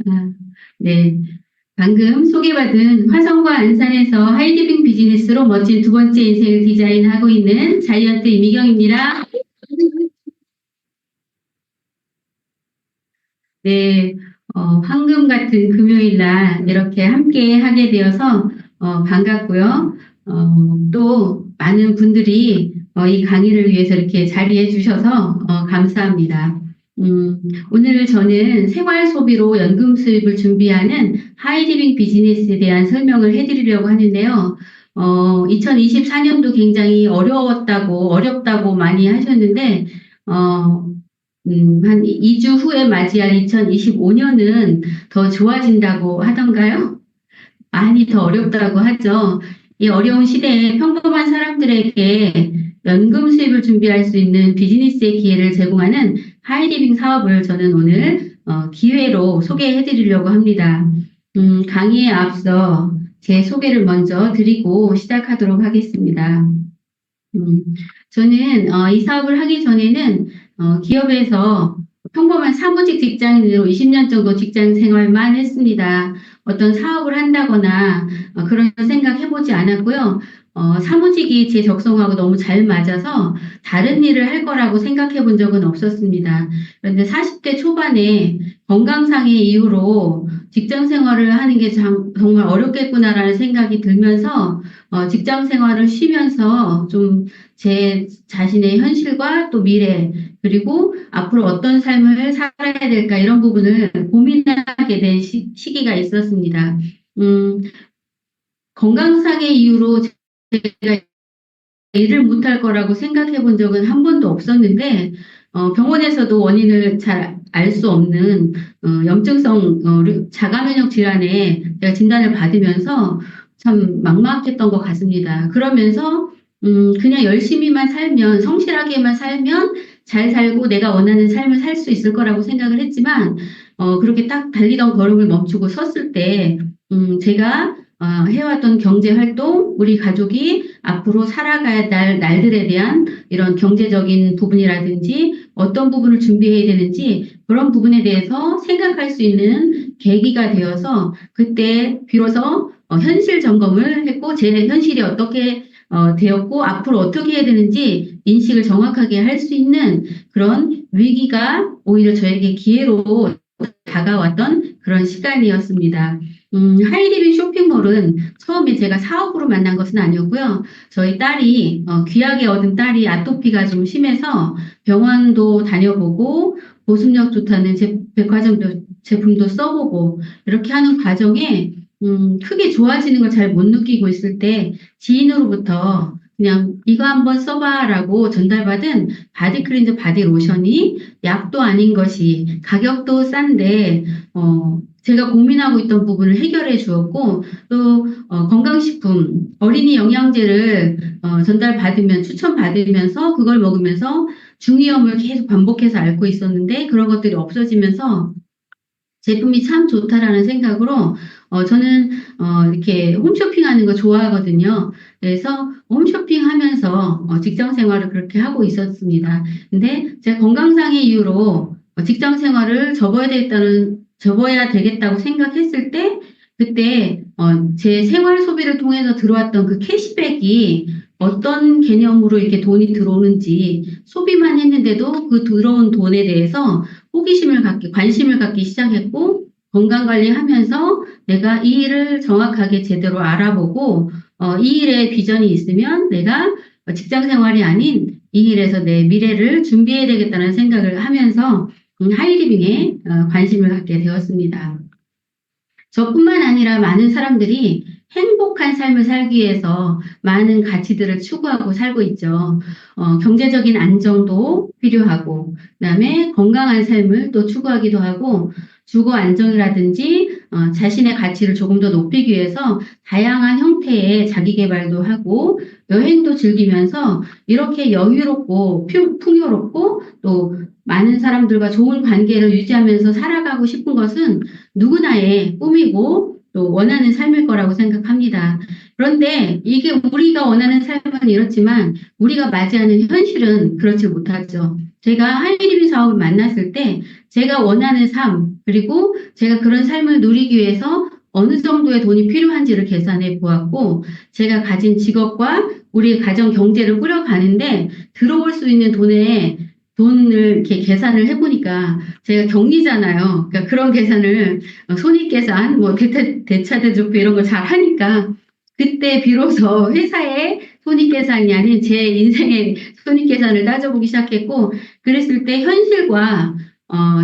아, 네. 방금 소개받은 화성과 안산에서 하이디빙 비즈니스로 멋진 두 번째 인생을 디자인하고 있는 자이언트 이미경입니다. 네, 황금 같은 금요일 날 이렇게 함께 하게 되어서 반갑고요. 또 많은 분들이 이 강의를 위해서 이렇게 자리해 주셔서 감사합니다. 음, 오늘 저는 생활 소비로 연금 수입을 준비하는 하이리빙 비즈니스에 대한 설명을 해드리려고 하는데요. 2024년도 굉장히 어렵다고 많이 하셨는데, 어, 한 2주 후에 맞이할 2025년은 더 좋아진다고 하던가요? 많이 더 어렵다고 하죠. 이 어려운 시대에 평범한 사람들에게 연금 수입을 준비할 수 있는 비즈니스의 기회를 제공하는 하이리빙 사업을 저는 오늘 기회로 소개해 드리려고 합니다. 강의에 앞서 제 소개를 먼저 드리고 시작하도록 하겠습니다. 음, 저는 이 사업을 하기 전에는 기업에서 평범한 사무직 직장인으로 20년 정도 직장 생활만 했습니다. 어떤 사업을 한다거나 그런 생각 해보지 않았고요. 사무직이 제 적성하고 너무 잘 맞아서 다른 일을 할 거라고 생각해 본 적은 없었습니다. 그런데 40대 초반에 건강상의 이유로 직장 생활을 하는 게 정말 어렵겠구나라는 생각이 들면서 직장 생활을 쉬면서 좀 제 자신의 현실과 또 미래, 그리고 앞으로 어떤 삶을 살아야 될까 이런 부분을 고민하게 된 시기가 있었습니다. 음, 건강상의 이유로 제가 일을 못할 거라고 생각해 본 적은 한 번도 없었는데, 병원에서도 원인을 잘 알 수 없는 염증성 자가 면역 질환에 제가 진단을 받으면서 참 막막했던 것 같습니다. 그러면서 그냥 열심히만 살면, 성실하게만 살면 잘 살고 내가 원하는 삶을 살 수 있을 거라고 생각을 했지만, 그렇게 딱 달리던 걸음을 멈추고 섰을 때, 제가 해왔던 경제 활동, 우리 가족이 앞으로 살아가야 할 날들에 대한 이런 경제적인 부분이라든지 어떤 부분을 준비해야 되는지 그런 부분에 대해서 생각할 수 있는 계기가 되어서 그때 비로소 현실 점검을 했고 제 현실이 어떻게 되었고 앞으로 어떻게 해야 되는지 인식을 정확하게 할 수 있는 그런 위기가 오히려 저에게 기회로 다가왔던 그런 시간이었습니다. 하이리빙 쇼핑몰은 처음에 제가 사업으로 만난 것은 아니었고요. 저희 딸이, 귀하게 얻은 딸이 아토피가 좀 심해서 병원도 다녀보고 보습력 좋다는 백화점 제품도 써보고 이렇게 하는 과정에 크게 좋아지는 걸 잘 못 느끼고 있을 때 지인으로부터 그냥 이거 한번 써봐라고 전달받은 바디 클린저 바디 로션이 약도 아닌 것이 가격도 싼데 제가 고민하고 있던 부분을 해결해 주었고 또 건강식품 어린이 영양제를 전달받으면 추천받으면서 그걸 먹으면서 중이염을 계속 반복해서 앓고 있었는데 그런 것들이 없어지면서 제품이 참 좋다라는 생각으로 저는 이렇게 홈쇼핑하는 거 좋아하거든요. 그래서 홈쇼핑 하면서 직장 생활을 그렇게 하고 있었습니다. 근데 제가 건강상의 이유로 직장 생활을 접어야 되겠다고 생각했을 때 그때 제 생활 소비를 통해서 들어왔던 그 캐시백이 어떤 개념으로 이렇게 돈이 들어오는지 소비만 했는데도 그 들어온 돈에 대해서 관심을 갖기 시작했고, 건강 관리하면서 내가 이 일을 정확하게 제대로 알아보고, 이 일에 비전이 있으면 내가 직장 생활이 아닌 이 일에서 내 미래를 준비해야 되겠다는 생각을 하면서 하이리빙에 관심을 갖게 되었습니다. 저뿐만 아니라 많은 사람들이 행복한 삶을 살기 위해서 많은 가치들을 추구하고 살고 있죠. 경제적인 안정도 필요하고, 그다음에 건강한 삶을 또 추구하기도 하고, 주거 안정이라든지 자신의 가치를 조금 더 높이기 위해서 다양한 형태의 자기 개발도 하고, 여행도 즐기면서 이렇게 여유롭고 풍요롭고 또 많은 사람들과 좋은 관계를 유지하면서 살아가고 싶은 것은 누구나의 꿈이고 또 원하는 삶일 거라고 생각합니다. 그런데 이게 우리가 원하는 삶은 이렇지만 우리가 맞이하는 현실은 그렇지 못하죠. 제가 하이리빙 사업을 만났을 때 제가 원하는 삶, 그리고 제가 그런 삶을 누리기 위해서 어느 정도의 돈이 필요한지를 계산해 보았고, 제가 가진 직업과 우리 가정 경제를 꾸려가는데 들어올 수 있는 돈을 이렇게 계산을 해보니까 제가 격리잖아요. 그러니까 그런 계산을 손익계산, 뭐 대차대조표 이런 거 잘 하니까 그때 비로소 회사의 손익계산이 아닌 제 인생의 손익계산을 따져보기 시작했고, 그랬을 때 현실과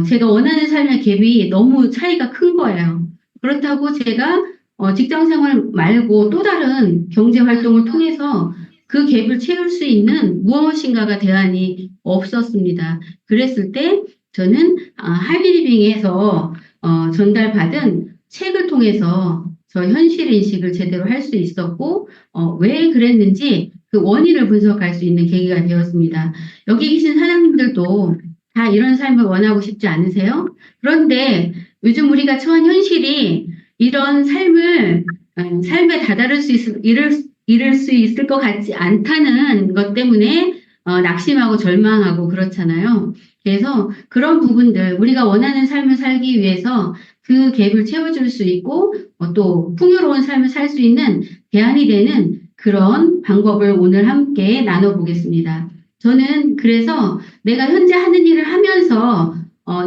제가 원하는 삶의 갭이 너무 차이가 큰 거예요. 그렇다고 제가 직장 생활 말고 또 다른 경제 활동을 통해서 그 갭을 채울 수 있는 무엇인가가 대안이 없었습니다. 그랬을 때 저는 하이리빙에서 전달받은 책을 통해서 저 현실 인식을 제대로 할 수 있었고, 왜 그랬는지 그 원인을 분석할 수 있는 계기가 되었습니다. 여기 계신 사장님들도 다 이런 삶을 원하고 싶지 않으세요? 그런데 요즘 우리가 처한 현실이 이런 삶에 다다를 이룰 수 있을 것 같지 않다는 것 때문에 낙심하고 절망하고 그렇잖아요. 그래서 그런 부분들, 우리가 원하는 삶을 살기 위해서 그 갭을 채워줄 수 있고 또 풍요로운 삶을 살 수 있는 대안이 되는 그런 방법을 오늘 함께 나눠보겠습니다. 저는 그래서 내가 현재 하는 일을 하면서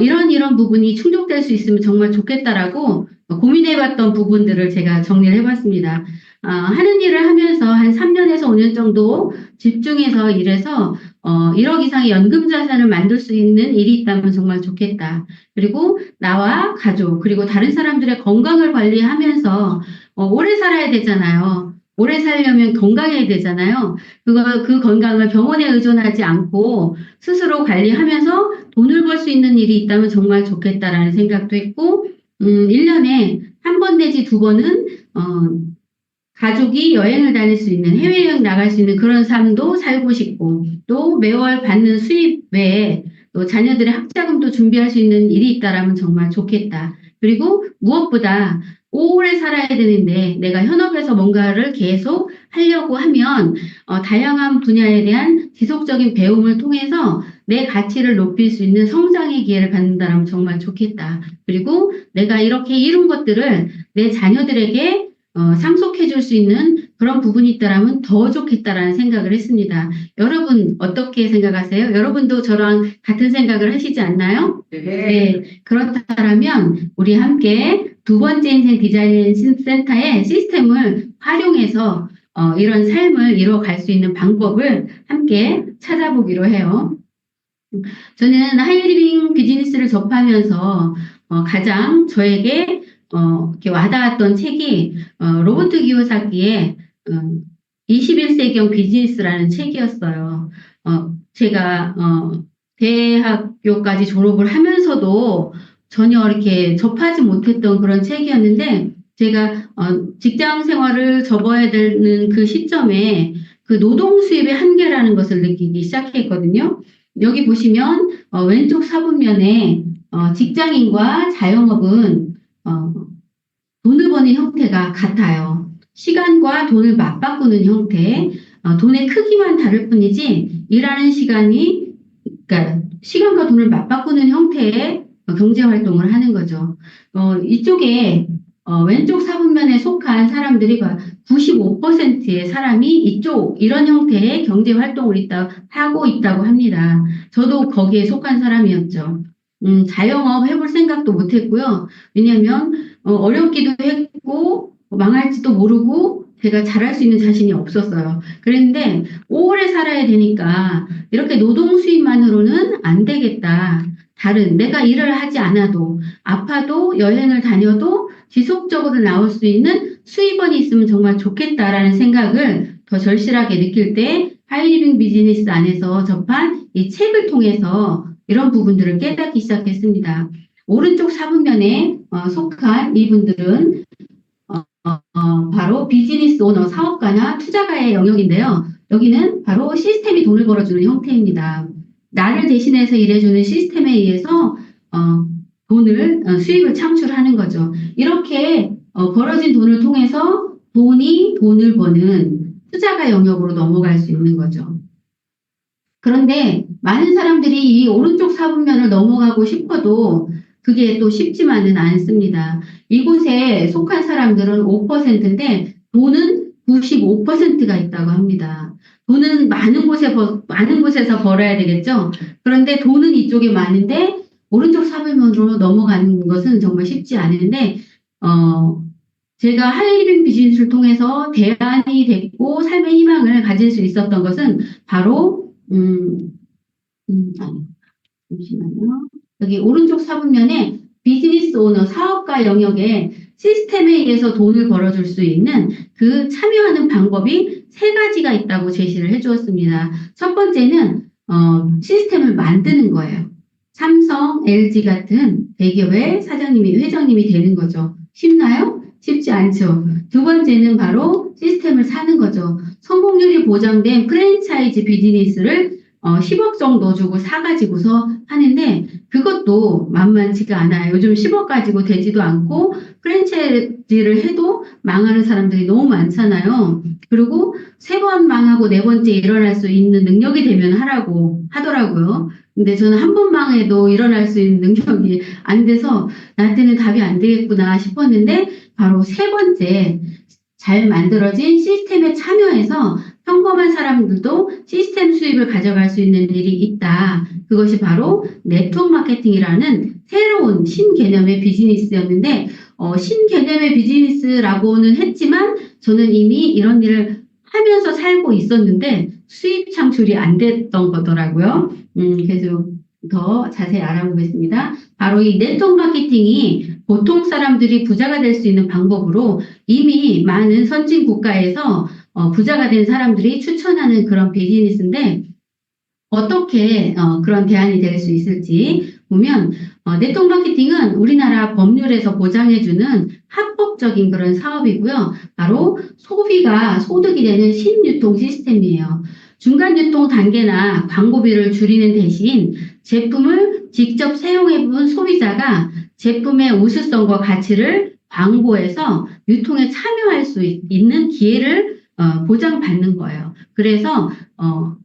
이런 부분이 충족될 수 있으면 정말 좋겠다라고 고민해봤던 부분들을 제가 정리를 해봤습니다. 하는 일을 하면서 한 3년에서 5년 정도 집중해서 일해서 1억 이상의 연금 자산을 만들 수 있는 일이 있다면 정말 좋겠다. 그리고 나와 가족, 그리고 다른 사람들의 건강을 관리하면서 오래 살아야 되잖아요. 오래 살려면 건강해야 되잖아요. 그 건강을 병원에 의존하지 않고 스스로 관리하면서 돈을 벌 수 있는 일이 있다면 정말 좋겠다라는 생각도 했고, 1년에 한 번 내지 두 번은, 가족이 여행을 다닐 수 있는, 해외여행 나갈 수 있는 그런 삶도 살고 싶고, 또 매월 받는 수입 외에 또 자녀들의 학자금도 준비할 수 있는 일이 있다라면 정말 좋겠다. 그리고 무엇보다 오래 살아야 되는데 내가 현업에서 뭔가를 계속 하려고 하면 다양한 분야에 대한 지속적인 배움을 통해서 내 가치를 높일 수 있는 성장의 기회를 갖는다면 정말 좋겠다. 그리고 내가 이렇게 이룬 것들을 내 자녀들에게 상속해 줄 수 있는 그런 부분이 있다라면 더 좋겠다라는 생각을 했습니다. 여러분 어떻게 생각하세요? 여러분도 저랑 같은 생각을 하시지 않나요? 네. 그렇다면 우리 함께 두 번째 인생 디자인 센터의 시스템을 활용해서 이런 삶을 이루어갈 수 있는 방법을 함께 찾아보기로 해요. 저는 하이리빙 비즈니스를 접하면서 가장 저에게 이렇게 와닿았던 책이 로버트 기요사키의 21세기형 비즈니스라는 책이었어요. 제가 대학교까지 졸업을 하면서도 전혀 이렇게 접하지 못했던 그런 책이었는데, 제가 직장 생활을 접어야 되는 그 시점에 그 노동 수입의 한계라는 것을 느끼기 시작했거든요. 여기 보시면 왼쪽 사분면에 직장인과 자영업은 돈을 버는 형태가 같아요. 시간과 돈을 맞바꾸는 형태, 돈의 크기만 다를 뿐이지 일하는 시간이, 그러니까 시간과 돈을 맞바꾸는 형태의 경제 활동을 하는 거죠. 이쪽에 왼쪽 사분면에 속한 사람들이 95%의 사람이 이런 형태의 경제 활동을 하고 있다고 합니다. 저도 거기에 속한 사람이었죠. 자영업 해볼 생각도 못 했고요. 왜냐면 어렵기도 했고 망할지도 모르고 제가 잘할 수 있는 자신이 없었어요. 그런데 오래 살아야 되니까 이렇게 노동 수입만으로는 안 되겠다. 다른 내가 일을 하지 않아도 아파도 여행을 다녀도 지속적으로 나올 수 있는 수입원이 있으면 정말 좋겠다라는 생각을 더 절실하게 느낄 때 하이리빙 비즈니스 안에서 접한 이 책을 통해서 이런 부분들을 깨닫기 시작했습니다. 오른쪽 사분면에 속한 이분들은 바로 비즈니스 오너, 사업가나 투자가의 영역인데요. 여기는 바로 시스템이 돈을 벌어주는 형태입니다. 나를 대신해서 일해주는 시스템에 의해서 수입을 창출하는 거죠. 이렇게 벌어진 돈을 통해서 돈이 돈을 버는 투자가 영역으로 넘어갈 수 있는 거죠. 그런데 많은 사람들이 이 오른쪽 사분면을 넘어가고 싶어도 그게 또 쉽지만은 않습니다. 이곳에 속한 사람들은 5%인데 돈은 95%가 있다고 합니다. 돈은 많은 곳에서 벌어야 되겠죠. 그런데 돈은 이쪽에 많은데 오른쪽 사분면으로 넘어가는 것은 정말 쉽지 않은데 제가 하이리빙 비즈니스를 통해서 대안이 됐고 삶의 희망을 가질 수 있었던 것은 바로 아니, 잠시만요. 여기 오른쪽 사분면에 비즈니스 오너, 사업가 영역에 시스템에 의해서 돈을 벌어줄 수 있는 그 참여하는 방법이 세 가지가 있다고 제시를 해주었습니다. 첫 번째는 시스템을 만드는 거예요. 삼성, LG 같은 대기업의 사장님이, 회장님이 되는 거죠. 쉽나요? 쉽지 않죠. 두 번째는 바로 시스템을 사는 거죠. 성공률이 보장된 프랜차이즈 비즈니스를 10억 정도 주고 사가지고서 하는데 그것도 만만치가 않아요. 요즘 10억 가지고 되지도 않고 프랜차이즈를 해도 망하는 사람들이 너무 많잖아요. 그리고 세 번 망하고 네 번째 일어날 수 있는 능력이 되면 하라고 하더라고요. 근데 저는 한 번 망해도 일어날 수 있는 능력이 안 돼서 나한테는 답이 안 되겠구나 싶었는데 바로 세 번째 잘 만들어진 시스템에 참여해서 평범한 사람들도 시스템 수입을 가져갈 수 있는 일이 있다. 그것이 바로 네트워크 마케팅이라는 새로운 신개념의 비즈니스였는데 신개념의 비즈니스라고는 했지만 저는 이미 이런 일을 하면서 살고 있었는데 수입 창출이 안 됐던 거더라고요. 그래서 더 자세히 알아보겠습니다. 바로 이 네트워크 마케팅이 보통 사람들이 부자가 될 수 있는 방법으로 이미 많은 선진 국가에서 부자가 된 사람들이 추천하는 그런 비즈니스인데 어떻게 그런 대안이 될 수 있을지 보면 네트워크 마케팅은 우리나라 법률에서 보장해주는 합법적인 그런 사업이고요. 바로 소비가 소득이 되는 신유통 시스템이에요. 중간 유통 단계나 광고비를 줄이는 대신 제품을 직접 사용해본 소비자가 제품의 우수성과 가치를 광고해서 유통에 참여할 수 있는 기회를 보장받는 거예요. 그래서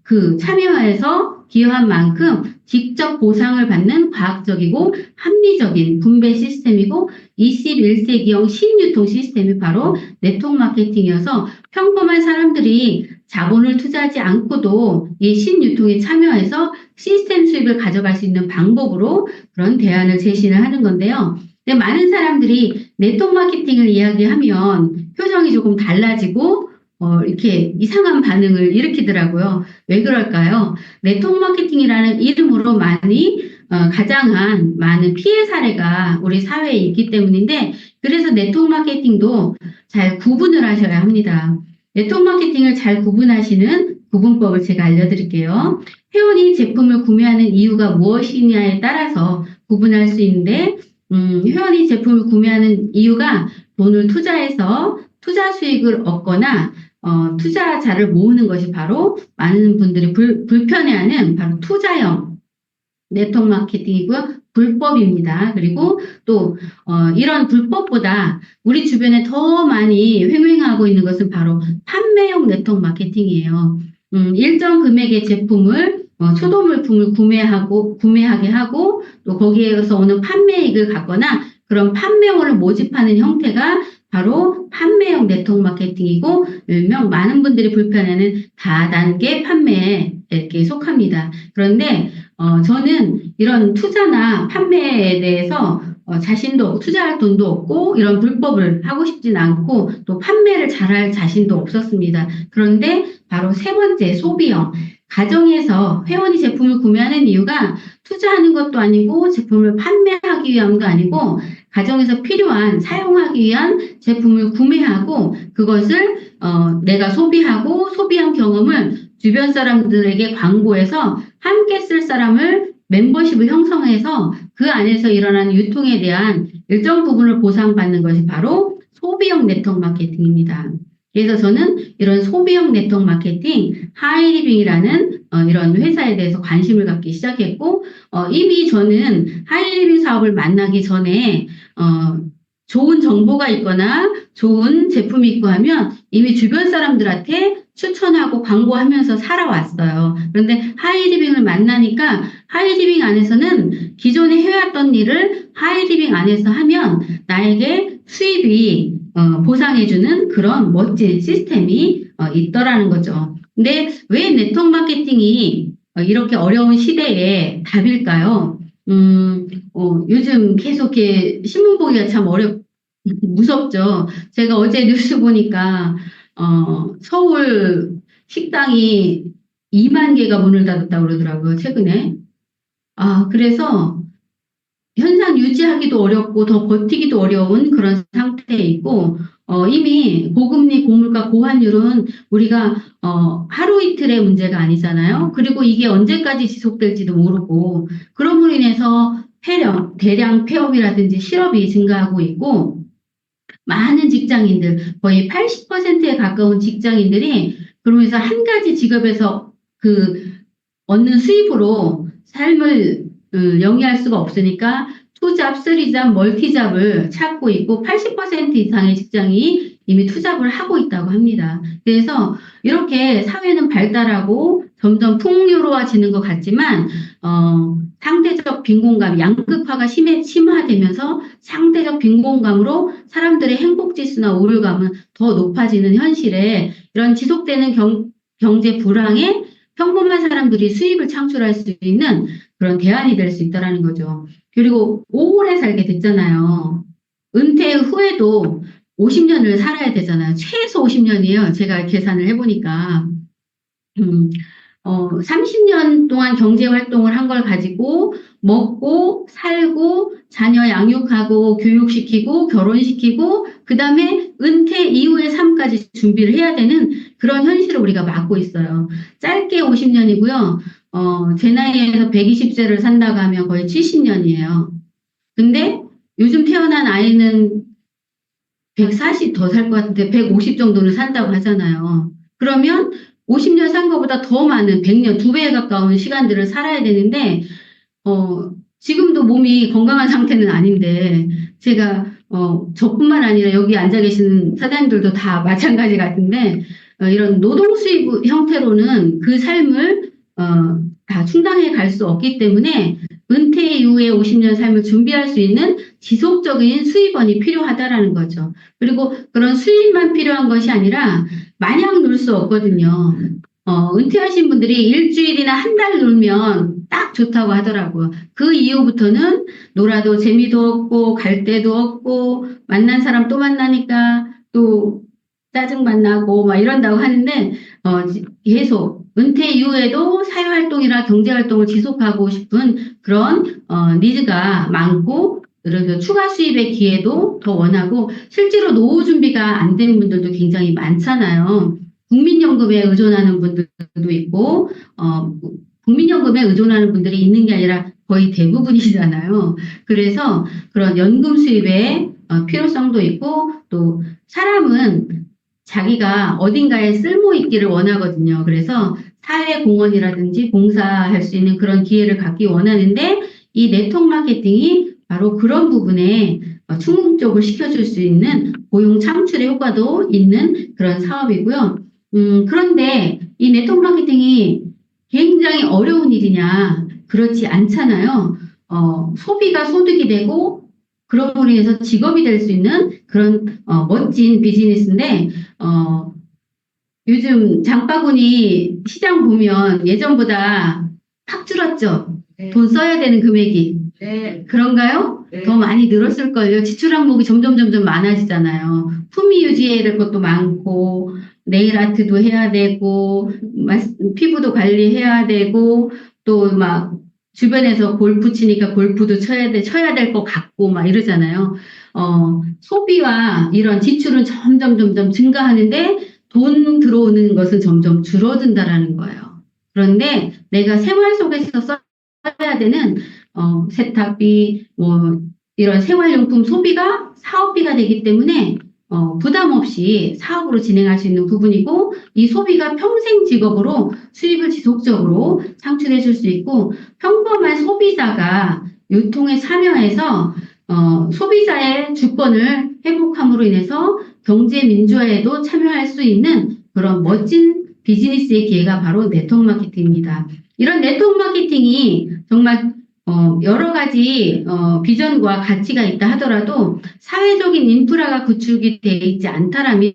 그 참여해서 기여한 만큼 직접 보상을 받는 과학적이고 합리적인 분배 시스템이고 21세기형 신유통 시스템이 바로 네트워크 마케팅이어서 평범한 사람들이 자본을 투자하지 않고도 이 신유통에 참여해서 시스템 수입을 가져갈 수 있는 방법으로 그런 대안을 제시를 하는 건데요. 근데 많은 사람들이 네트워크 마케팅을 이야기하면 표정이 조금 달라지고 이렇게 이상한 반응을 일으키더라고요. 왜 그럴까요? 네트워크 마케팅이라는 이름으로 가장한 많은 피해 사례가 우리 사회에 있기 때문인데 그래서 네트워크 마케팅도 잘 구분을 하셔야 합니다. 네트워크 마케팅을 잘 구분하시는 구분법을 제가 알려드릴게요. 회원이 제품을 구매하는 이유가 무엇이냐에 따라서 구분할 수 있는데 회원이 제품을 구매하는 이유가 돈을 투자해서 투자 수익을 얻거나 투자자를 모으는 것이 바로 많은 분들이 불편해하는 바로 투자형 네트워크 마케팅이고요. 불법입니다. 그리고 또 이런 불법보다 우리 주변에 더 많이 횡행하고 있는 것은 바로 판매형 네트워크 마케팅이에요. 일정 금액의 제품을 초도물품을 구매하게 하고 또 거기에서 오는 판매이익을 갖거나 그런 판매원을 모집하는 형태가 바로 판매형 네트워크 마케팅이고 일명 많은 분들이 불편해하는 다단계 판매에 이렇게 속합니다. 그런데 저는 이런 투자나 판매에 대해서 자신도 없고 투자할 돈도 없고 이런 불법을 하고 싶진 않고 또 판매를 잘할 자신도 없었습니다. 그런데 바로 세 번째 소비형 가정에서 회원이 제품을 구매하는 이유가 투자하는 것도 아니고 제품을 판매하기 위함도 아니고 가정에서 필요한 사용하기 위한 제품을 구매하고 그것을 내가 소비하고 소비한 경험을 주변 사람들에게 광고해서 함께 쓸 사람을 멤버십을 형성해서 그 안에서 일어나는 유통에 대한 일정 부분을 보상받는 것이 바로 소비형 네트워크 마케팅입니다. 그래서 저는 이런 소비형 네트워크 마케팅, 하이리빙이라는 이런 회사에 대해서 관심을 갖기 시작했고 이미 저는 하이리빙 사업을 만나기 전에 좋은 정보가 있거나 좋은 제품이 있고 하면 이미 주변 사람들한테 추천하고 광고하면서 살아왔어요. 그런데 하이리빙을 만나니까 하이리빙 안에서는 기존에 해왔던 일을 하이리빙 안에서 하면 나에게 수입이 보상해주는 그런 멋진 시스템이 있더라는 거죠. 근데 왜 네트워크 마케팅이 이렇게 어려운 시대에 답일까요? 요즘 계속 이렇게 신문 보기가 참 무섭죠. 제가 어제 뉴스 보니까, 서울 식당이 2만 개가 문을 닫았다고 그러더라고요, 최근에. 아, 그래서 현상 유지하기도 어렵고 더 버티기도 어려운 그런 상태에 있고, 이미 고금리, 고물가, 고환율은 우리가 하루 이틀의 문제가 아니잖아요. 그리고 이게 언제까지 지속될지도 모르고, 그럼으로 인해서 대량 폐업이라든지 실업이 증가하고 있고, 많은 직장인들, 거의 80%에 가까운 직장인들이 그러면서 한 가지 직업에서 그 얻는 수입으로 삶을 영위할 수가 없으니까 투잡, 쓰리잡, 멀티잡을 찾고 있고 80% 이상의 직장이 이미 투잡을 하고 있다고 합니다. 그래서 이렇게 사회는 발달하고 점점 풍요로워지는 것 같지만 상대적 빈곤감, 양극화가 심화되면서 상대적 빈곤감으로 사람들의 행복 지수나 우울감은 더 높아지는 현실에 이런 지속되는 경제 불황에 평범한 사람들이 수입을 창출할 수 있는 그런 대안이 될 수 있다라는 거죠. 그리고 오래 살게 됐잖아요. 은퇴 후에도 50년을 살아야 되잖아요. 최소 50년이에요. 제가 계산을 해보니까. 음, 30년 동안 경제 활동을 한 걸 가지고 먹고 살고 자녀 양육하고 교육시키고 결혼시키고 그다음에 은퇴 이후의 삶까지 준비를 해야 되는 그런 현실을 우리가 맞고 있어요. 짧게 50년이고요. 제 나이에서 120세를 산다고 하면 거의 70년이에요. 근데 요즘 태어난 아이는 140 더 살 것 같은데 150 정도는 산다고 하잖아요. 그러면 50년 산 것보다 더 많은 100년, 2배에 가까운 시간들을 살아야 되는데, 지금도 몸이 건강한 상태는 아닌데, 제가, 저뿐만 아니라 여기 앉아 계시는 사장님들도 다 마찬가지 같은데, 이런 노동 수입 형태로는 그 삶을, 다 충당해 갈 수 없기 때문에, 은퇴 이후에 50년 삶을 준비할 수 있는 지속적인 수입원이 필요하다라는 거죠. 그리고 그런 수입만 필요한 것이 아니라, 마냥 놀 수 없거든요. 은퇴하신 분들이 일주일이나 한 달 놀면 딱 좋다고 하더라고요. 그 이후부터는 놀아도 재미도 없고, 갈 데도 없고, 만난 사람 또 만나니까 또 짜증만 나고, 막 이런다고 하는데, 계속 은퇴 이후에도 사회활동이나 경제활동을 지속하고 싶은 그런, 니즈가 많고, 그래서 추가 수입의 기회도 더 원하고, 실제로 노후 준비가 안 된 분들도 굉장히 많잖아요. 국민연금에 의존하는 분들도 있고, 국민연금에 의존하는 분들이 있는 게 아니라 거의 대부분이잖아요. 그래서 그런 연금 수입의 필요성도 있고, 또 사람은 자기가 어딘가에 쓸모 있기를 원하거든요. 그래서 사회공헌이라든지 봉사할 수 있는 그런 기회를 갖기 원하는데, 이 네트워크 마케팅이 바로 그런 부분에 충족을 시켜줄 수 있는 고용 창출의 효과도 있는 그런 사업이고요. 그런데 이 네트워크 마케팅이 굉장히 어려운 일이냐? 그렇지 않잖아요. 소비가 소득이 되고, 그럼으로 인해서 직업이 될 수 있는 그런 멋진 비즈니스인데, 요즘 장바구니 시장 보면 예전보다 확 줄었죠? 네. 돈 써야 되는 금액이. 네. 그런가요? 네. 더 많이 늘었을걸요. 지출 항목이 점점 많아지잖아요. 품위 유지해야 될 것도 많고, 네일 아트도 해야 되고, 피부도 관리해야 되고, 또 막 주변에서 골프 치니까 골프도 쳐야 될 것 같고, 막 이러잖아요. 소비와 이런 지출은 점점 증가하는데, 돈 들어오는 것은 점점 줄어든다라는 거예요. 그런데 내가 생활 속에서 써야 되는 세탁비, 뭐 이런 생활용품 소비가 사업비가 되기 때문에 부담 없이 사업으로 진행할 수 있는 부분이고, 이 소비가 평생 직업으로 수입을 지속적으로 창출해 줄 수 있고, 평범한 소비자가 유통에 참여해서 소비자의 주권을 회복함으로 인해서 경제 민주화에도 참여할 수 있는 그런 멋진 비즈니스의 기회가 바로 네트워크 마케팅입니다. 이런 네트워크 마케팅이 정말 여러 가지 비전과 가치가 있다 하더라도 사회적인 인프라가 구축이 되어 있지 않다라면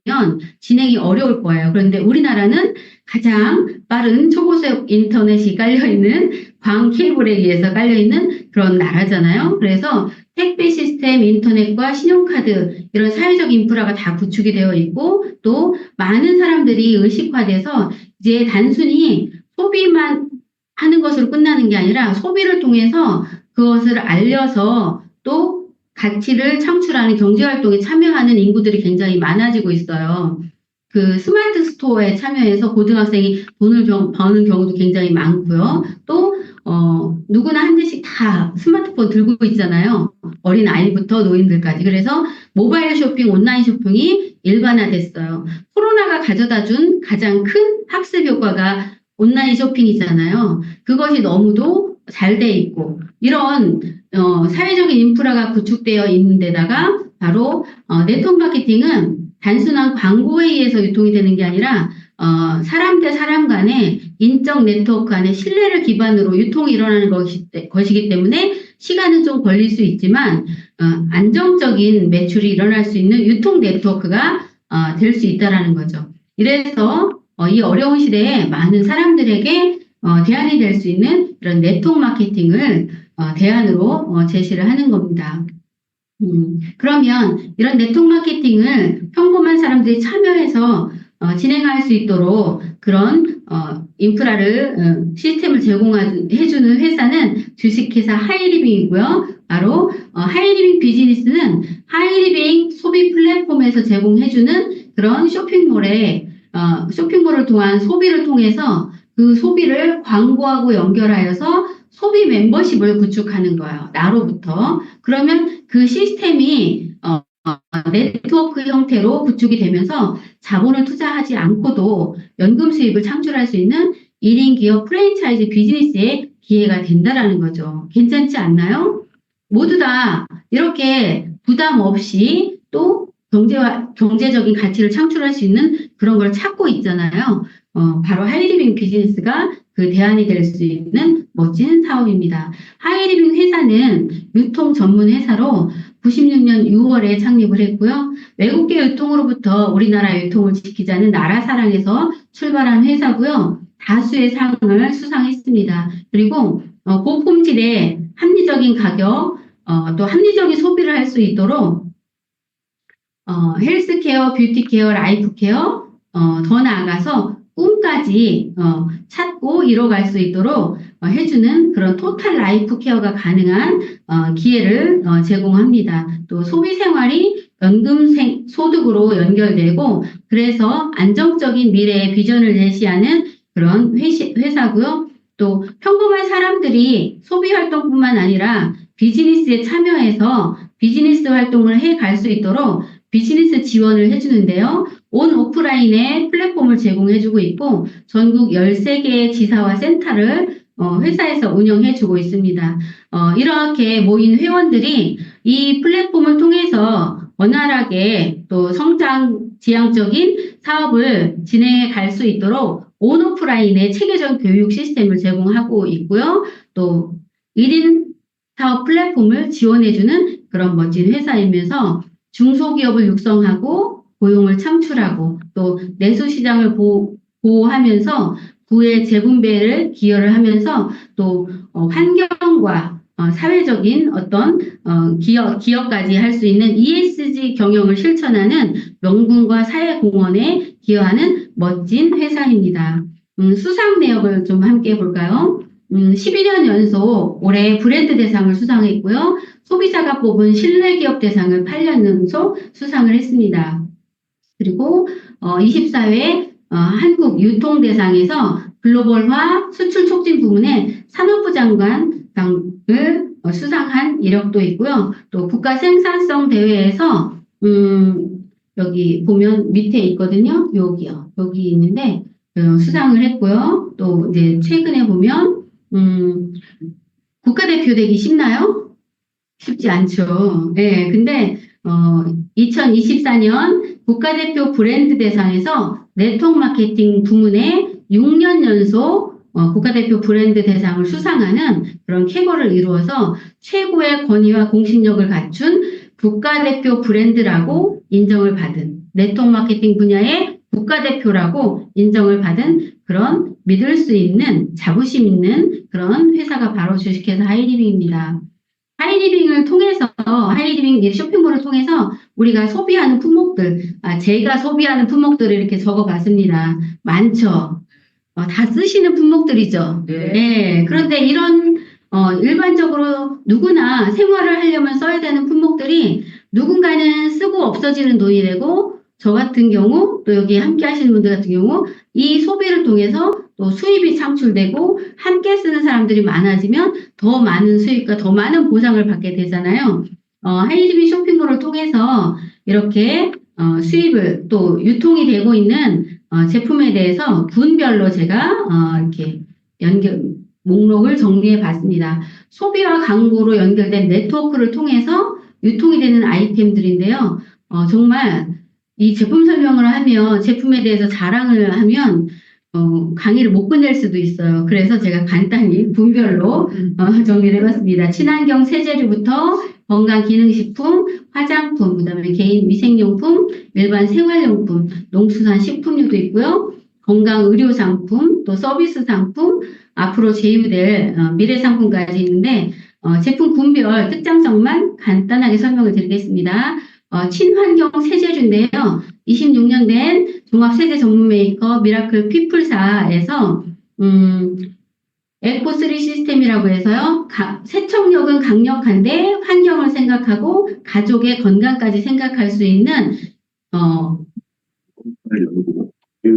진행이 어려울 거예요. 그런데 우리나라는 가장 빠른 초고속 인터넷이 깔려있는 광 케이블에 의해서 깔려있는 그런 나라잖아요. 그래서 택배 시스템, 인터넷과 신용카드 이런 사회적 인프라가 다 구축이 되어 있고 또 많은 사람들이 의식화돼서 이제 단순히 소비만 하는 것으로 끝나는 게 아니라 소비를 통해서 그것을 알려서 또 가치를 창출하는 경제활동에 참여하는 인구들이 굉장히 많아지고 있어요. 그 스마트 스토어에 참여해서 고등학생이 돈을 버는 경우도 굉장히 많고요. 또 누구나 한 대씩 다 스마트폰 들고 있잖아요. 어린 아이부터 노인들까지. 그래서 모바일 쇼핑, 온라인 쇼핑이 일반화됐어요. 코로나가 가져다 준 가장 큰 학습 효과가 온라인 쇼핑이잖아요. 그것이 너무도 잘 돼 있고 이런 사회적인 인프라가 구축되어 있는 데다가 바로 네트워크 마케팅은 단순한 광고에 의해서 유통이 되는 게 아니라 사람 대 사람 간의 인적 네트워크 안에 신뢰를 기반으로 유통이 일어나는 것이기 때문에 시간은 좀 걸릴 수 있지만 안정적인 매출이 일어날 수 있는 유통 네트워크가 될 수 있다라는 거죠. 이래서 이 어려운 시대에 많은 사람들에게 대안이 될 수 있는 이런 네트워크 마케팅을 대안으로 제시를 하는 겁니다. 그러면 이런 네트워크 마케팅을 평범한 사람들이 참여해서 진행할 수 있도록 그런 인프라를 시스템을 제공해주는 회사는 주식회사 하이리빙이고요. 바로 하이리빙 비즈니스는 하이리빙 소비 플랫폼에서 제공해주는 그런 쇼핑몰을 통한 소비를 통해서 그 소비를 광고하고 연결하여서 소비 멤버십을 구축하는 거예요. 나로부터. 그러면 그 시스템이 네트워크 형태로 구축이 되면서 자본을 투자하지 않고도 연금 수입을 창출할 수 있는 1인 기업 프랜차이즈 비즈니스의 기회가 된다라는 거죠. 괜찮지 않나요? 모두 다 이렇게 부담 없이 또 경제적인 가치를 창출할 수 있는 그런 걸 찾고 있잖아요. 바로 하이리빙 비즈니스가 그 대안이 될 수 있는 멋진 사업입니다. 하이리빙 회사는 유통 전문 회사로 96년 6월에 창립을 했고요. 외국계 유통으로부터 우리나라 유통을 지키자는 나라 사랑에서 출발한 회사고요. 다수의 상을 수상했습니다. 그리고 고품질의 합리적인 가격, 또 합리적인 소비를 할 수 있도록 헬스케어, 뷰티케어, 라이프케어, 더 나아가서 꿈까지 찾고 이뤄갈 수 있도록 해주는 그런 토탈 라이프 케어가 가능한 기회를 제공합니다. 또 소비 생활이 연금 소득으로 연결되고 그래서 안정적인 미래의 비전을 제시하는 그런 회사고요. 또 평범한 사람들이 소비 활동뿐만 아니라 비즈니스에 참여해서 비즈니스 활동을 해 갈 수 있도록 비즈니스 지원을 해주는데요. 온 오프라인의 플랫폼을 제공해주고 있고 전국 13개의 지사와 센터를 회사에서 운영해주고 있습니다. 이렇게 모인 회원들이 이 플랫폼을 통해서 원활하게 또 성장 지향적인 사업을 진행해 갈 수 있도록 온 오프라인의 체계적 교육 시스템을 제공하고 있고요. 또 1인 사업 플랫폼을 지원해주는 그런 멋진 회사이면서 중소기업을 육성하고 고용을 창출하고 또 내수시장을 보호하면서 부의 재분배를 기여를 하면서 또 환경과 사회적인 어떤 기여까지 할 수 있는 ESG 경영을 실천하는 명분과 사회공헌에 기여하는 멋진 회사입니다. 수상 내역을 좀 함께 볼까요? 12년 연속 올해 브랜드 대상을 수상했고요. 소비자가 뽑은 신뢰기업 대상을 8년 연속 수상을 했습니다. 그리고 24회 한국 유통대상에서 글로벌화 수출 촉진 부문의 산업부 장관상을 수상한 이력도 있고요. 또 국가 생산성 대회에서 여기 보면 밑에 있거든요. 여기요. 여기 있는데 수상을 했고요. 또 이제 최근에 보면 국가대표 되기 쉽나요? 쉽지 않죠. 예, 근데, 2024년 국가대표 브랜드 대상에서 네트워크 마케팅 부문에 6년 연속 국가대표 브랜드 대상을 수상하는 그런 쾌거를 이루어서 최고의 권위와 공신력을 갖춘 국가대표 브랜드라고 인정을 받은 네트워크 마케팅 분야의 국가대표라고 인정을 받은 그런 믿을 수 있는 자부심 있는 그런 회사가 바로 주식회사 하이리빙입니다. 하이리빙을 통해서 하이리빙 쇼핑몰을 통해서 우리가 소비하는 품목들, 제가 소비하는 품목들을 이렇게 적어봤습니다. 많죠. 다 쓰시는 품목들이죠. 네. 네. 그런데 이런 일반적으로 누구나 생활을 하려면 써야 되는 품목들이 누군가는 쓰고 없어지는 돈이 되고 저 같은 경우 또 여기 함께 하시는 분들 같은 경우 이 소비를 통해서 또 수입이 창출되고 함께 쓰는 사람들이 많아지면 더 많은 수입과 더 많은 보상을 받게 되잖아요. 하이리빙 쇼핑몰을 통해서 이렇게 수입을 또 유통이 되고 있는 제품에 대해서 분별로 제가 이렇게 목록을 정리해 봤습니다. 소비와 광고로 연결된 네트워크를 통해서 유통이 되는 아이템들인데요. 정말 이 제품 설명을 하면 제품에 대해서 자랑을 하면 강의를 못 끝낼 수도 있어요. 그래서 제가 간단히 분별로 정리를 해봤습니다. 친환경 세제류부터 건강기능식품, 화장품, 그다음에 개인 위생용품, 일반 생활용품, 농수산 식품류도 있고요. 건강의료상품, 또 서비스 상품, 앞으로 제휴될 미래 상품까지 있는데 제품 분별 특장점만 간단하게 설명을 드리겠습니다. 친환경 세제류인데요. 26년 된 종합세제 전문 메이커 미라클 피플사에서 에코3 시스템이라고 해서요. 세척력은 강력한데 환경을 생각하고 가족의 건강까지 생각할 수 있는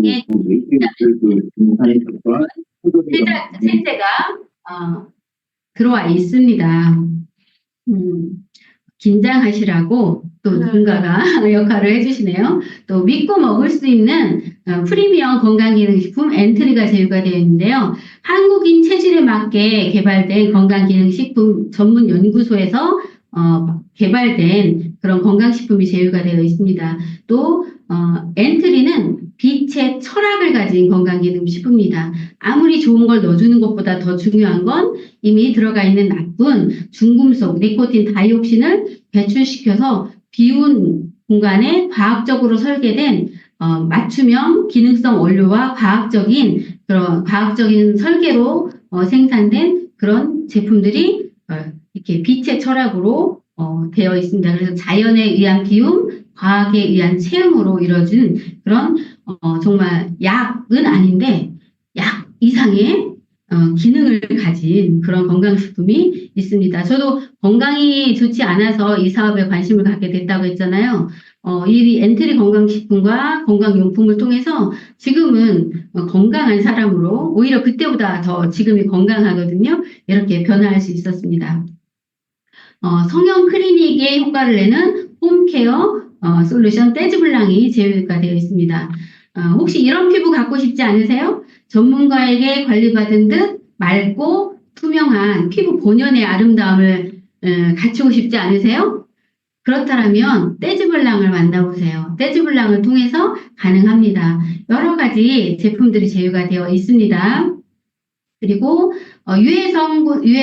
예, 세제가 들어와 있습니다. 긴장하시라고 또 누군가가 역할을 해주시네요. 또 믿고 먹을 수 있는 프리미엄 건강기능식품 엔트리가 제휴가 되어 있는데요. 한국인 체질에 맞게 개발된 건강기능식품 전문 연구소에서 개발된 그런 건강식품이 제휴가 되어 있습니다. 또 엔트리는 빛의 철학을 가진 건강기능식품입니다. 아무리 좋은 걸 넣어주는 것보다 더 중요한 건 이미 들어가 있는 나쁜 중금속, 니코틴 다이옥신을 배출시켜서 비운 공간에 과학적으로 설계된 맞춤형 기능성 원료와 과학적인 설계로 생산된 그런 제품들이 이렇게 빛의 철학으로 되어 있습니다. 그래서 자연에 의한 비움, 과학에 의한 체험으로 이루어진 그런 정말 약은 아닌데 약 이상의 기능을 가진 그런 건강식품이 있습니다. 저도 건강이 좋지 않아서 이 사업에 관심을 갖게 됐다고 했잖아요. 이 엔트리 건강식품과 건강용품을 통해서 지금은 건강한 사람으로 오히려 그때보다 더 지금이 건강하거든요. 이렇게 변화할 수 있었습니다. 성형 클리닉에 효과를 내는 홈케어 솔루션 떼즈블랑이 제휴가 되어 있습니다. 혹시 이런 피부 갖고 싶지 않으세요? 전문가에게 관리받은 듯 맑고 투명한 피부 본연의 아름다움을 갖추고 싶지 않으세요? 그렇다면 떼즈블랑을 만나보세요. 떼즈블랑을 통해서 가능합니다. 여러 가지 제품들이 제휴가 되어 있습니다. 그리고 유해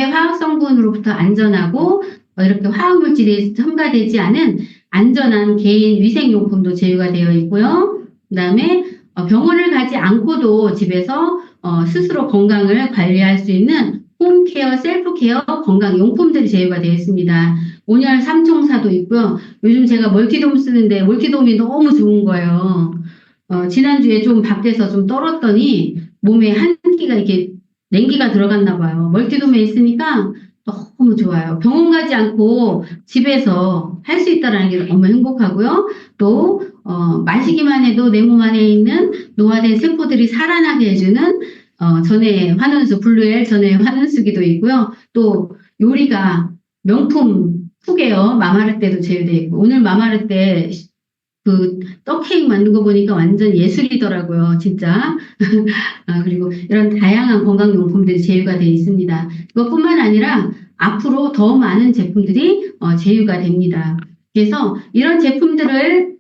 화학 성분으로부터 안전하고 이렇게 화학물질이 첨가되지 않은 안전한 개인 위생용품도 제휴가 되어 있고요. 그다음에 병원을 가지 않고도 집에서 스스로 건강을 관리할 수 있는 홈케어, 셀프케어 건강용품들이 제휴가 되어 있습니다. 온열 삼총사도 있고요. 요즘 제가 멀티돔 쓰는데 멀티돔이 너무 좋은 거예요. 지난주에 좀 밖에서 좀 떨었더니 몸에 한기가 이렇게 냉기가 들어갔나 봐요. 멀티돔에 있으니까 너무 좋아요. 병원 가지 않고 집에서 할 수 있다는 게 너무 행복하고요. 또 마시기만 해도 내 몸 안에 있는 노화된 세포들이 살아나게 해주는 전해 환원수, 블루엘 전해 환원수기도 있고요. 또 요리가 명품 푸게요. 마마르떼도 제휴되어 있고 오늘 마마르떼 그 떡케이크 만든 거 보니까 완전 예술이더라고요. 진짜. 그리고 이런 다양한 건강용품들이 제휴가 되어 있습니다. 그것뿐만 아니라 앞으로 더 많은 제품들이 제휴가 됩니다. 그래서 이런 제품들을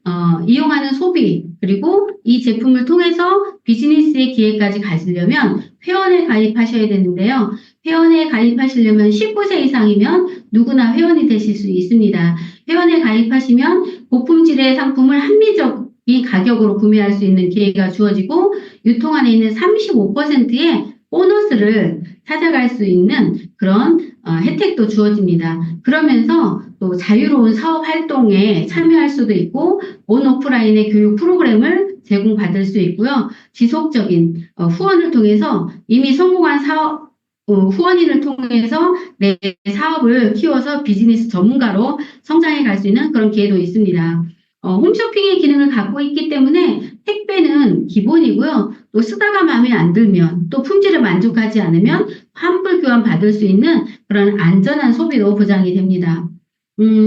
이용하는 소비, 그리고 이 제품을 통해서 비즈니스의 기회까지 가지려면 회원에 가입하셔야 되는데요. 회원에 가입하시려면 19세 이상이면 누구나 회원이 되실 수 있습니다. 회원에 가입하시면 고품질의 상품을 합리적인 가격으로 구매할 수 있는 기회가 주어지고 유통 안에 있는 35%의 보너스를 찾아갈 수 있는 그런 혜택도 주어집니다. 그러면서 또 자유로운 사업 활동에 참여할 수도 있고 온오프라인의 교육 프로그램을 제공받을 수 있고요. 지속적인 후원을 통해서 이미 성공한 사업 후원인을 통해서 내 사업을 키워서 비즈니스 전문가로 성장해 갈 수 있는 그런 기회도 있습니다. 홈쇼핑의 기능을 갖고 있기 때문에 택배는 기본이고요. 또 쓰다가 마음에 안 들면 또 품질을 만족하지 않으면 환불 교환 받을 수 있는 그런 안전한 소비도 보장이 됩니다.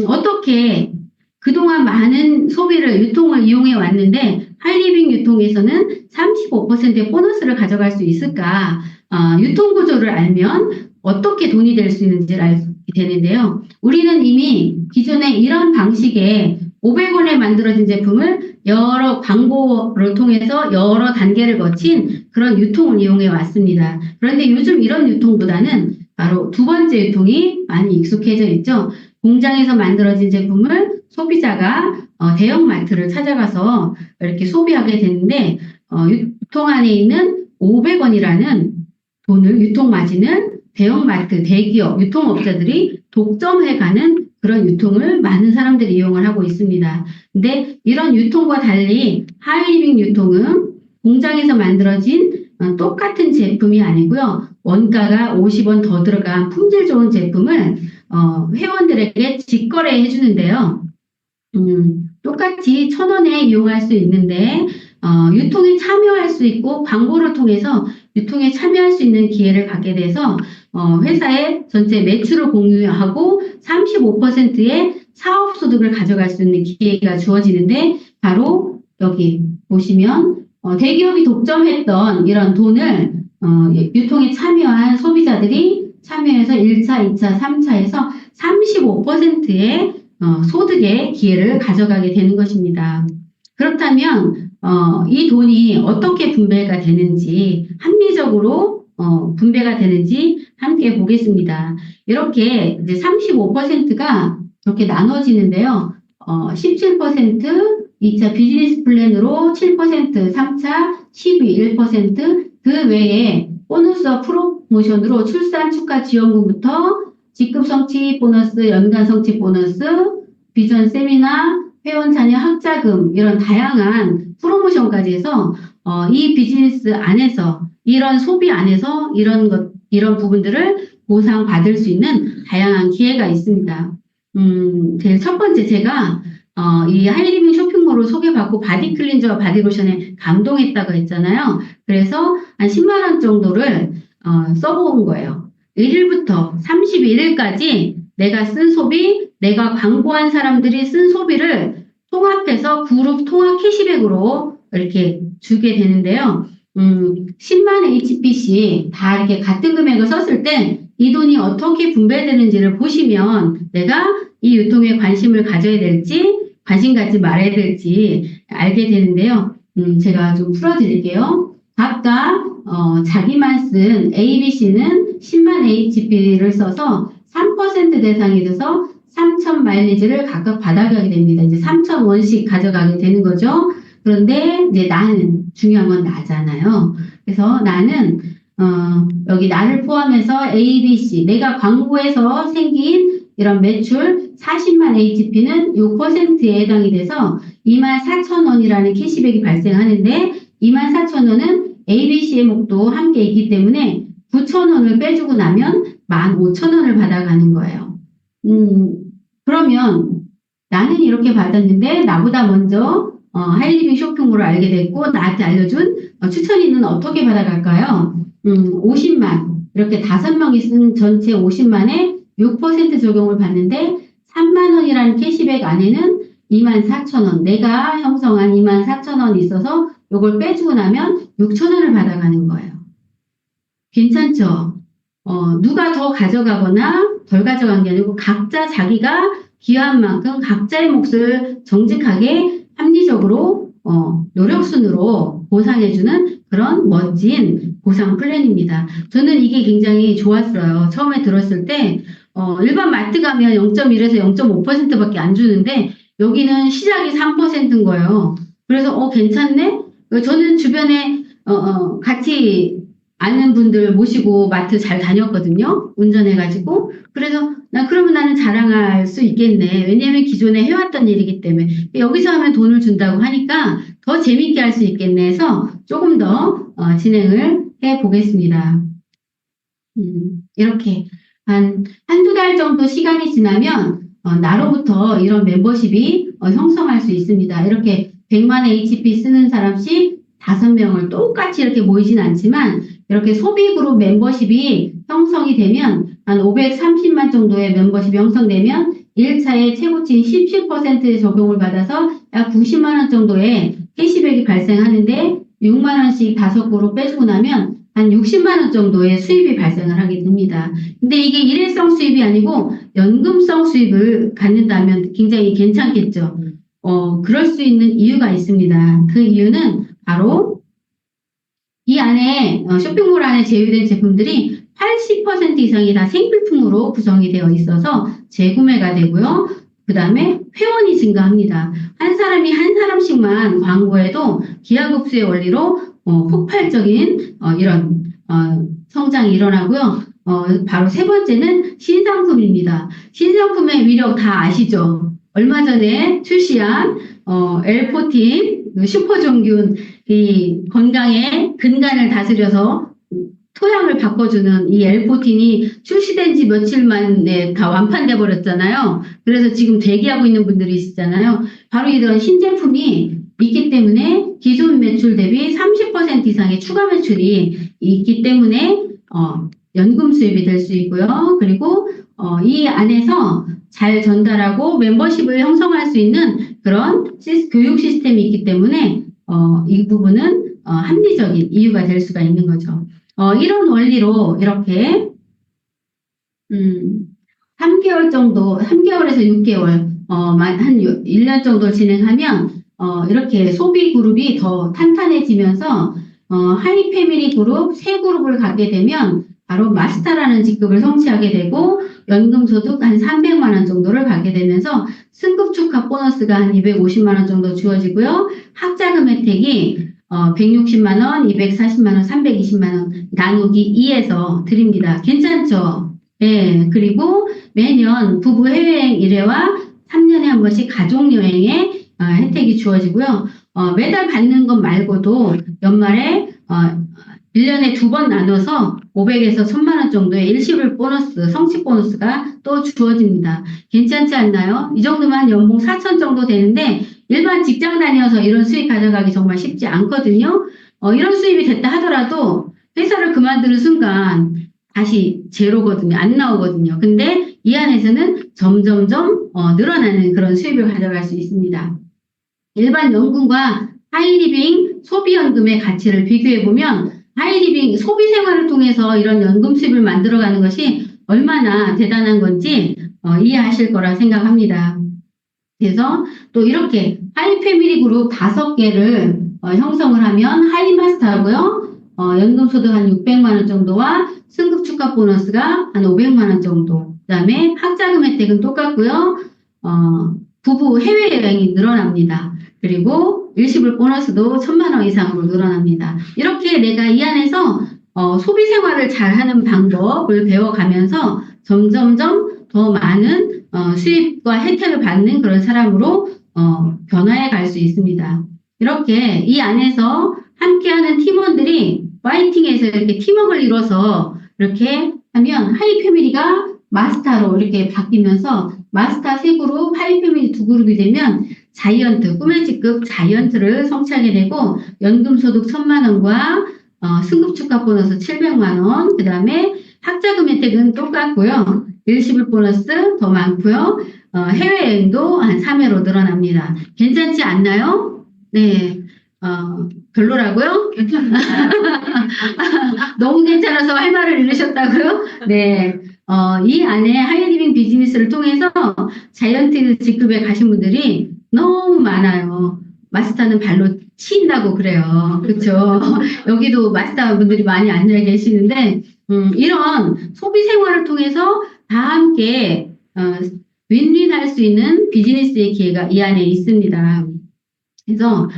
어떻게 그동안 많은 소비를 유통을 이용해 왔는데 하이리빙 유통에서는 35%의 보너스를 가져갈 수 있을까? 유통 구조를 알면 어떻게 돈이 될 수 있는지를 알게 되는데요. 우리는 이미 기존에 이런 방식의 500원에 만들어진 제품을 여러 광고를 통해서 여러 단계를 거친 그런 유통을 이용해 왔습니다. 그런데 요즘 이런 유통보다는 바로 두 번째 유통이 많이 익숙해져 있죠. 공장에서 만들어진 제품을 소비자가 대형마트를 찾아가서 이렇게 소비하게 되는데 유통 안에 있는 500원이라는 돈을 유통 마진을 대형마트, 대기업, 유통업자들이 독점해가는 그런 유통을 많은 사람들이 이용을 하고 있습니다. 근데 이런 유통과 달리 하이리빙 유통은 공장에서 만들어진 똑같은 제품이 아니고요. 원가가 50원 더 들어간 품질 좋은 제품을 회원들에게 직거래해 주는데요. 똑같이 1,000원에 이용할 수 있는데 유통에 참여할 수 있고 광고를 통해서 유통에 참여할 수 있는 기회를 갖게 돼서 회사의 전체 매출을 공유하고 35%의 사업소득을 가져갈 수 있는 기회가 주어지는데 바로 여기 보시면 대기업이 독점했던 이런 돈을 유통에 참여한 소비자들이 참여해서 1차, 2차, 3차에서 35%의 소득의 기회를 가져가게 되는 것입니다. 그렇다면 이 돈이 어떻게 분배가 되는지 합리적으로 분배가 되는지 함께 보겠습니다. 이렇게 이제 35%가 이렇게 나눠지는데요. 17% 2차 비즈니스 플랜으로 7%, 3차 12, 1%, 그 외에 보너스와 프로모션으로 출산 축하 지원금부터 직급 성취 보너스, 연간 성취 보너스, 비전 세미나, 회원 자녀 학자금 이런 다양한 프로모션까지 해서 이 비즈니스 안에서 이런 소비 안에서 이런 부분들을 보상받을 수 있는 다양한 기회가 있습니다. 제일 첫 번째 제가 이 하이리빙 쇼핑몰을 소개받고 바디 클린저와 바디 로션에 감동했다고 했잖아요. 그래서 한 10만 원 정도를 써본 거예요. 1일부터 31일까지 내가 쓴 소비, 내가 광고한 사람들이 쓴 소비를 통합해서 그룹 통합 캐시백으로 이렇게 주게 되는데요. 10만 HPC 다 이렇게 같은 금액을 썼을 때 이 돈이 어떻게 분배되는지를 보시면 내가 이 유통에 관심을 가져야 될지 관심 갖지 말아야 될지 알게 되는데요. 제가 좀 풀어드릴게요. 각각 자기만 쓴 ABC는 10만 HP를 써서 3% 대상이 돼서 3,000 마일리지를 각각 받아가게 됩니다. 이제 3,000원씩 가져가게 되는 거죠. 그런데 이제 나는 중요한 건 나잖아요. 그래서 나는 여기 나를 포함해서 A, B, C 내가 광고에서 생긴 이런 매출 40만 HP는 6%에 해당이 돼서 24,000원이라는 캐시백이 발생하는데 24,000원은 ABC의 목도 함께 있기 때문에 9,000원을 빼주고 나면 15,000원을 받아가는 거예요. 그러면 나는 이렇게 받았는데 나보다 먼저 하이리빙 쇼핑몰을 알게 됐고 나한테 알려준 추천인은 어떻게 받아갈까요? 50만 이렇게 5명이 쓴 전체 50만에 6% 적용을 받는데 3만 원이라는 캐시백 안에는 24,000원 내가 형성한 24,000원이 있어서 이걸 빼주고 나면 6,000원을 받아가는 거예요. 괜찮죠? 누가 더 가져가거나 덜 가져간 게 아니고 각자 자기가 기여한 만큼 각자의 몫을 정직하게 합리적으로 노력순으로 보상해주는 그런 멋진 보상 플랜입니다. 저는 이게 굉장히 좋았어요. 처음에 들었을 때 일반 마트 가면 0.1에서 0.5%밖에 안 주는데 여기는 시작이 3%인 거예요. 그래서 괜찮네? 저는 주변에 같이 아는 분들 모시고 마트 잘 다녔거든요. 운전해가지고. 그래서 그러면 나는 자랑할 수 있겠네. 왜냐면 기존에 해왔던 일이기 때문에. 여기서 하면 돈을 준다고 하니까 더 재밌게 할 수 있겠네 해서 조금 더 진행을 해 보겠습니다. 이렇게 한두 달 정도 시간이 지나면 나로부터 이런 멤버십이 형성할 수 있습니다. 이렇게 100만 HP 쓰는 사람씩 5명을 똑같이 이렇게 모이진 않지만 이렇게 소비 그룹 멤버십이 형성이 되면 한 530만 정도의 멤버십이 형성되면 1차에 최고치 17%의 적용을 받아서 약 90만 원 정도의 캐시백이 발생하는데 6만 원씩 5그룹 빼주고 나면 한 60만 원 정도의 수입이 발생을 하게 됩니다. 근데 이게 일회성 수입이 아니고 연금성 수입을 갖는다면 굉장히 괜찮겠죠. 그럴 수 있는 이유가 있습니다. 그 이유는 바로 이 안에 쇼핑몰 안에 제휴된 제품들이 80% 이상이 다 생필품으로 구성이 되어 있어서 재구매가 되고요. 그 다음에 회원이 증가합니다. 한 사람이 한 사람씩만 광고해도 기하급수의 원리로 폭발적인 이런 성장이 일어나고요. 바로 세 번째는 신상품입니다. 신상품의 위력 다 아시죠? 얼마 전에 출시한 L14 슈퍼종균 이 건강의 근간을 다스려서 토양을 바꿔주는 이 L14이 출시된 지 며칠 만에 다 완판돼 버렸잖아요. 그래서 지금 대기하고 있는 분들이 있잖아요. 바로 이런 신제품이 있기 때문에 기존 매출 대비 30% 이상의 추가 매출이 있기 때문에 연금 수입이 될 수 있고요. 그리고 이 안에서 잘 전달하고 멤버십을 형성할 수 있는 그런 교육 시스템이 있기 때문에 이 부분은 합리적인 이유가 될 수가 있는 거죠. 이런 원리로 이렇게 3개월 정도, 3개월에서 6개월, 한 1년 정도 진행하면 이렇게 소비 그룹이 더 탄탄해지면서 하이 패밀리 그룹, 세 그룹을 갖게 되면 바로 마스터라는 직급을 성취하게 되고 연금소득 한 300만 원 정도를 받게 되면서 승급 축하 보너스가 한 250만 원 정도 주어지고요. 학자금 혜택이 160만 원, 240만 원, 320만 원 나누기 2에서 드립니다. 괜찮죠? 예. 그리고 매년 부부 해외여행 1회와 3년에 한 번씩 가족여행에 혜택이 주어지고요. 매달 받는 것 말고도 연말에 1년에 2번 나눠서 500에서 1000만 원 정도의 일시불 보너스, 성취 보너스가 또 주어집니다. 괜찮지 않나요? 이 정도면 한 연봉 4천 정도 되는데 일반 직장 다녀서 이런 수입 가져가기 정말 쉽지 않거든요. 이런 수입이 됐다 하더라도 회사를 그만두는 순간 다시 제로거든요. 안 나오거든요. 근데 이 안에서는 점점점 늘어나는 그런 수입을 가져갈 수 있습니다. 일반 연금과 하이리빙 소비연금의 가치를 비교해보면 하이리빙 소비 생활을 통해서 이런 연금 수입을 만들어가는 것이 얼마나 대단한 건지 이해하실 거라 생각합니다. 그래서 또 이렇게 하이 패밀리 그룹 5개를 형성을 하면 하이 마스터하고요. 연금 소득 한 600만 원 정도와 승급 축하 보너스가 한 500만 원 정도. 그다음에 학자금 혜택은 똑같고요. 부부 해외여행이 늘어납니다. 그리고 일시불 보너스도 1000만 원 이상으로 늘어납니다. 이렇게 내가 이 안에서 소비 생활을 잘하는 방법을 배워가면서 점점점 더 많은 수입과 혜택을 받는 그런 사람으로 변화해 갈 수 있습니다. 이렇게 이 안에서 함께하는 팀원들이 파이팅해서 이렇게 팀워크를 이뤄서 이렇게 하면 하이 패밀리가 마스터로 이렇게 바뀌면서 마스터 3그룹, 하이 패밀리 2그룹이 되면 자이언트, 꿈의 직급 자이언트를 성취하게 되고 연금 소득 1000만 원과 승급 축하 보너스 700만 원, 그 다음에 학자금 혜택은 똑같고요. 일시불 보너스 더 많고요. 해외여행도 한 3회로 늘어납니다. 괜찮지 않나요? 네. 별로라고요? 괜찮습니다. 너무 괜찮아서 할 말을 잃으셨다고요? 네. 이 안에 하이리빙 비즈니스를 통해서 자이언트 직급에 가신 분들이 너무 많아요. 마스터는 발로 치인다고 그래요. 그렇죠? 여기도 마스터 분들이 많이 앉아 계시는데 이런 소비 생활을 통해서 다 함께 윈윈할 수 있는 비즈니스의 기회가 이 안에 있습니다. 그래서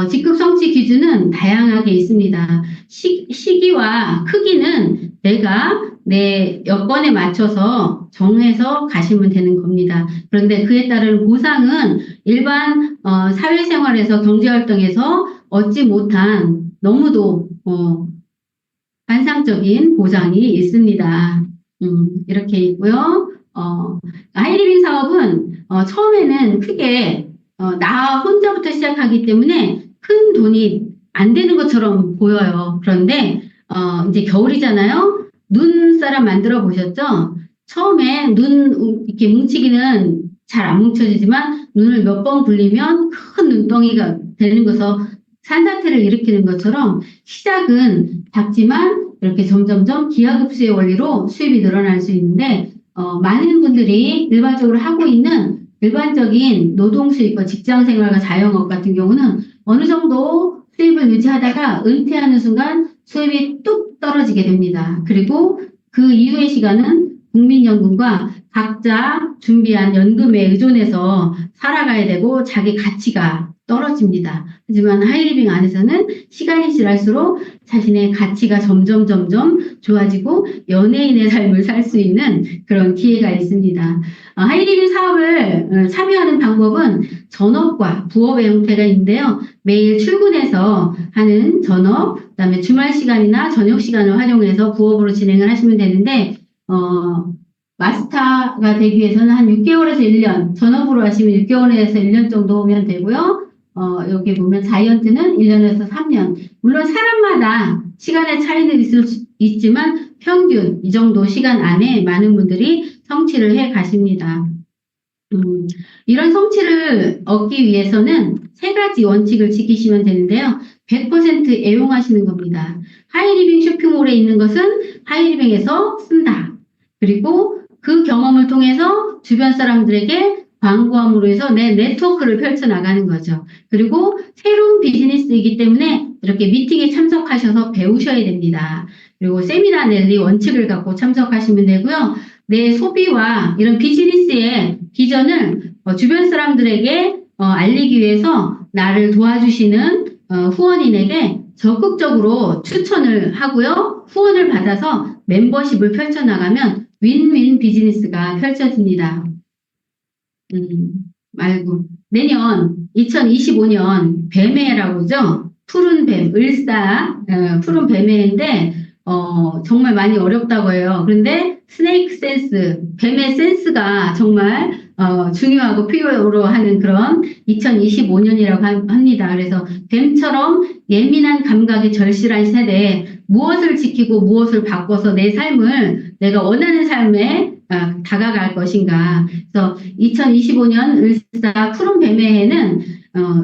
직급 성취 기준은 다양하게 있습니다. 시기와 크기는 내가 내 여건에 맞춰서 정해서 가시면 되는 겁니다. 그런데 그에 따른 보상은 일반 사회생활에서 경제활동에서 얻지 못한 너무도 환상적인 보장이 있습니다. 이렇게 있고요. 하이리빙 사업은 처음에는 크게 나 혼자부터 시작하기 때문에 큰 돈이 안 되는 것처럼 보여요. 그런데 이제 겨울이잖아요. 눈사람 만들어 보셨죠? 처음에 눈 이렇게 뭉치기는 잘 안 뭉쳐지지만 눈을 몇 번 굴리면 큰 눈덩이가 되는 것서 산사태를 일으키는 것처럼 시작은 작지만 이렇게 점점점 기하급수의 원리로 수입이 늘어날 수 있는데 많은 분들이 일반적으로 하고 있는 일반적인 노동 수입과 직장 생활과 자영업 같은 경우는 어느 정도 수입을 유지하다가 은퇴하는 순간 수입이 뚝 떨어지게 됩니다. 그리고 그 이후의 시간은 국민연금과 각자 준비한 연금에 의존해서 살아가야 되고 자기 가치가 떨어집니다. 하지만 하이리빙 안에서는 시간이 지날수록 자신의 가치가 점점 좋아지고 연예인의 삶을 살 수 있는 그런 기회가 있습니다. 하이리빙 사업을 참여하는 방법은 전업과 부업의 형태가 있는데요. 매일 출근해서 하는 전업, 그다음에 주말 시간이나 저녁 시간을 활용해서 부업으로 진행을 하시면 되는데 마스터가 되기 위해서는 한 6개월에서 1년, 전업으로 하시면 6개월에서 1년 정도면 되고요. 여기 보면 자이언트는 1년에서 3년. 물론 사람마다 시간의 차이는 있을 수 있지만 평균 이 정도 시간 안에 많은 분들이 성취를 해 가십니다. 이런 성취를 얻기 위해서는 세 가지 원칙을 지키시면 되는데요. 100% 애용하시는 겁니다. 하이리빙 쇼핑몰에 있는 것은 하이리빙에서 쓴다. 그리고 그 경험을 통해서 주변 사람들에게 광고함으로 해서 내 네트워크를 펼쳐나가는 거죠. 그리고 새로운 비즈니스이기 때문에 이렇게 미팅에 참석하셔서 배우셔야 됩니다. 그리고 세미나 랠리 원칙을 갖고 참석하시면 되고요. 내 소비와 이런 비즈니스의 비전을 주변 사람들에게 알리기 위해서 나를 도와주시는 후원인에게 적극적으로 추천을 하고요. 후원을 받아서 멤버십을 펼쳐나가면 윈윈 비즈니스가 펼쳐집니다. 말고 내년 2025년 뱀해라고 그러죠? 푸른 뱀, 푸른 뱀해인데 정말 많이 어렵다고 해요. 그런데 스네이크 센스, 뱀의 센스가 정말 중요하고 필요로 하는 그런 2025년이라고 합니다. 그래서 뱀처럼 예민한 감각이 절실한 세대에 무엇을 지키고 무엇을 바꿔서 내 삶을 내가 원하는 삶에 다가갈 것인가. 그래서 2025년 을사 푸른 뱀의 해는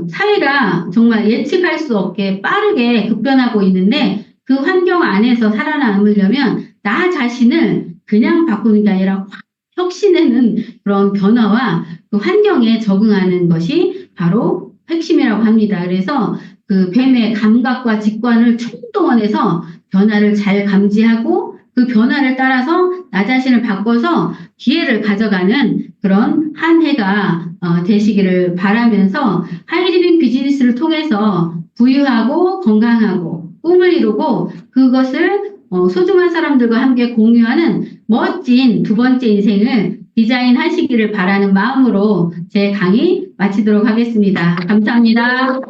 사회가 정말 예측할 수 없게 빠르게 급변하고 있는데 그 환경 안에서 살아남으려면 나 자신을 그냥 바꾸는 게 아니라 확 혁신하는 그런 변화와 그 환경에 적응하는 것이 바로 핵심이라고 합니다. 그래서 그 뱀의 감각과 직관을 총동원해서 변화를 잘 감지하고 그 변화를 따라서 나 자신을 바꿔서 기회를 가져가는 그런 한 해가 되시기를 바라면서 하이리빙 비즈니스를 통해서 부유하고 건강하고 꿈을 이루고 그것을 소중한 사람들과 함께 공유하는 멋진 두 번째 인생을 디자인하시기를 바라는 마음으로 제 강의 마치도록 하겠습니다. 감사합니다.